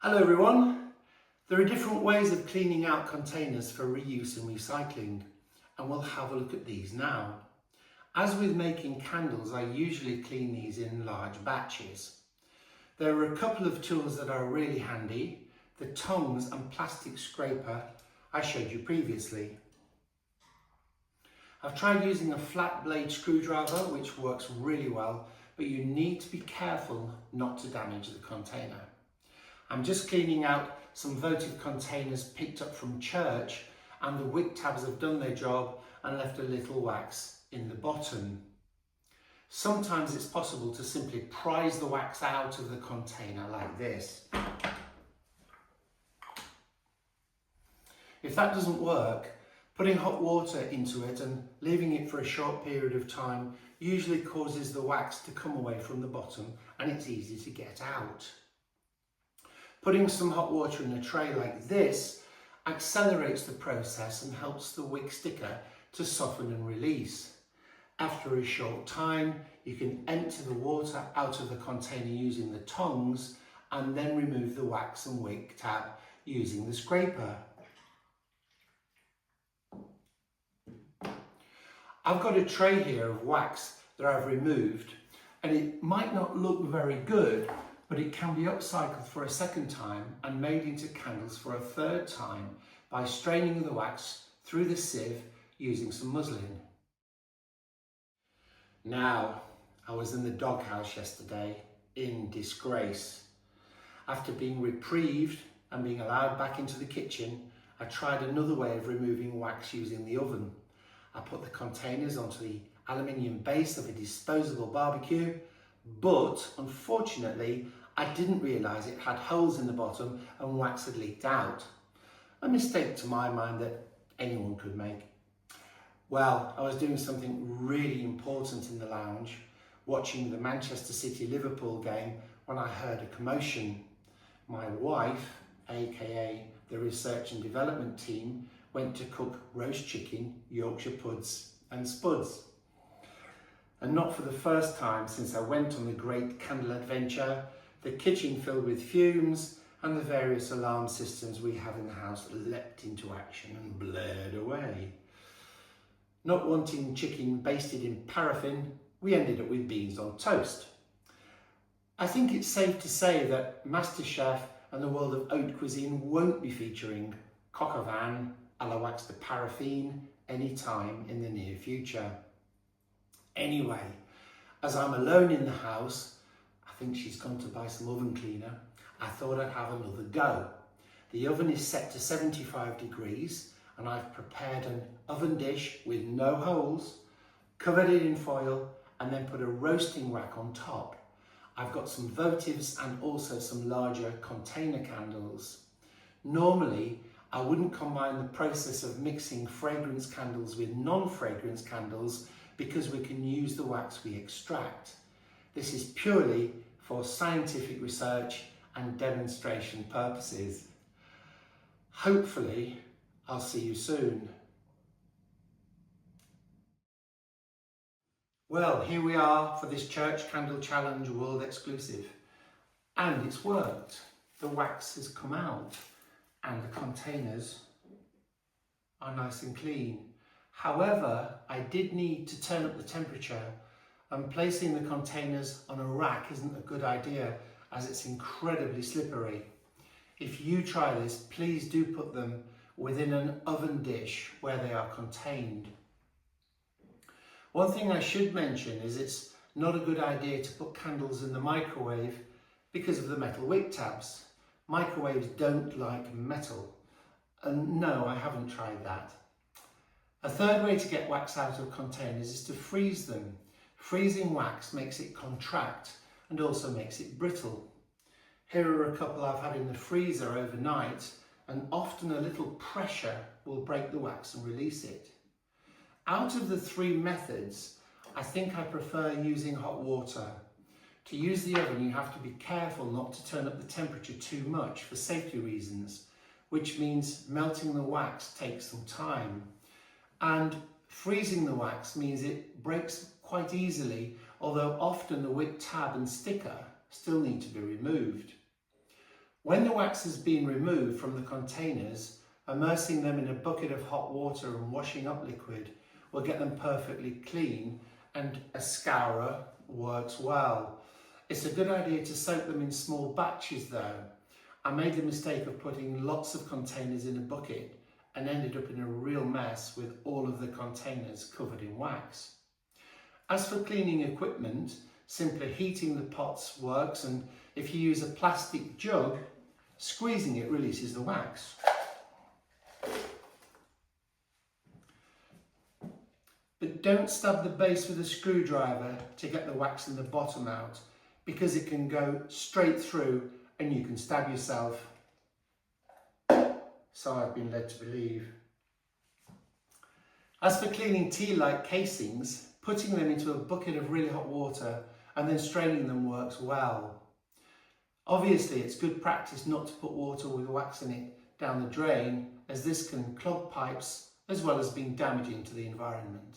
Hello everyone. There are different ways of cleaning out containers for reuse and recycling, and we'll have a look at these now. As with making candles, I usually clean these in large batches. There are a couple of tools that are really handy: the tongs and plastic scraper I showed you previously. I've tried using a flat blade screwdriver, which works really well, but you need to be careful not to damage the container. I'm just cleaning out some votive containers picked up from church, and the wick tabs have done their job and left a little wax in the bottom. Sometimes it's possible to simply prise the wax out of the container like this. If that doesn't work, putting hot water into it and leaving it for a short period of time usually causes the wax to come away from the bottom, and it's easy to get out. Putting some hot water in a tray like this accelerates the process and helps the wick sticker to soften and release. After a short time, you can empty the water out of the container using the tongs and then remove the wax and wick tab using the scraper. I've got a tray here of wax that I've removed, and it might not look very good, but it can be upcycled for a second time and made into candles for a third time by straining the wax through the sieve using some muslin. Now, I was in the doghouse yesterday in disgrace. After being reprieved and being allowed back into the kitchen, I tried another way of removing wax using the oven. I put the containers onto the aluminium base of a disposable barbecue, but unfortunately I didn't realise it had holes in the bottom and wax had leaked out. A mistake to my mind that anyone could make. Well, I was doing something really important in the lounge, watching the Manchester City-Liverpool game, when I heard a commotion. My wife, aka the research and development team, went to cook roast chicken, Yorkshire puds and spuds. And not for the first time since I went on the great candle adventure, the kitchen filled with fumes and the various alarm systems we have in the house leapt into action and blared away. Not wanting chicken basted in paraffin, we ended up with beans on toast. I think it's safe to say that MasterChef and the world of haute cuisine won't be featuring coq au vin à la wax de paraffin anytime in the near future. Anyway, as I'm alone in the house, I think she's gone to buy some oven cleaner, I thought I'd have another go. The oven is set to 75 degrees and I've prepared an oven dish with no holes, covered it in foil and then put a roasting rack on top. I've got some votives and also some larger container candles. Normally, I wouldn't combine the process of mixing fragrance candles with non-fragrance candles because we can use the wax we extract. This is purely for scientific research and demonstration purposes. Hopefully, I'll see you soon. Well, here we are for this Church Candle Challenge World Exclusive. And it's worked. The wax has come out and the containers are nice and clean. However, I did need to turn up the temperature, and placing the containers on a rack isn't a good idea as it's incredibly slippery. If you try this, please do put them within an oven dish where they are contained. One thing I should mention is it's not a good idea to put candles in the microwave because of the metal wick tabs. Microwaves don't like metal. And no, I haven't tried that. A third way to get wax out of containers is to freeze them. Freezing wax makes it contract and also makes it brittle. Here are a couple I've had in the freezer overnight, and often a little pressure will break the wax and release it. Out of the three methods, I think I prefer using hot water. To use the oven, you have to be careful not to turn up the temperature too much for safety reasons, which means melting the wax takes some time. And freezing the wax means it breaks quite easily, although often the wick tab and sticker still need to be removed. When the wax has been removed from the containers, immersing them in a bucket of hot water and washing up liquid will get them perfectly clean, and a scourer works well. It's a good idea to soak them in small batches though. I made the mistake of putting lots of containers in a bucket and ended up in a real mess with all of the containers covered in wax. As for cleaning equipment, simply heating the pots works, and if you use a plastic jug, squeezing it releases the wax. But don't stab the base with a screwdriver to get the wax in the bottom out, because it can go straight through and you can stab yourself. So I've been led to believe. As for cleaning tea light casings, putting them into a bucket of really hot water and then straining them works well. Obviously, it's good practice not to put water with wax in it down the drain, as this can clog pipes as well as being damaging to the environment.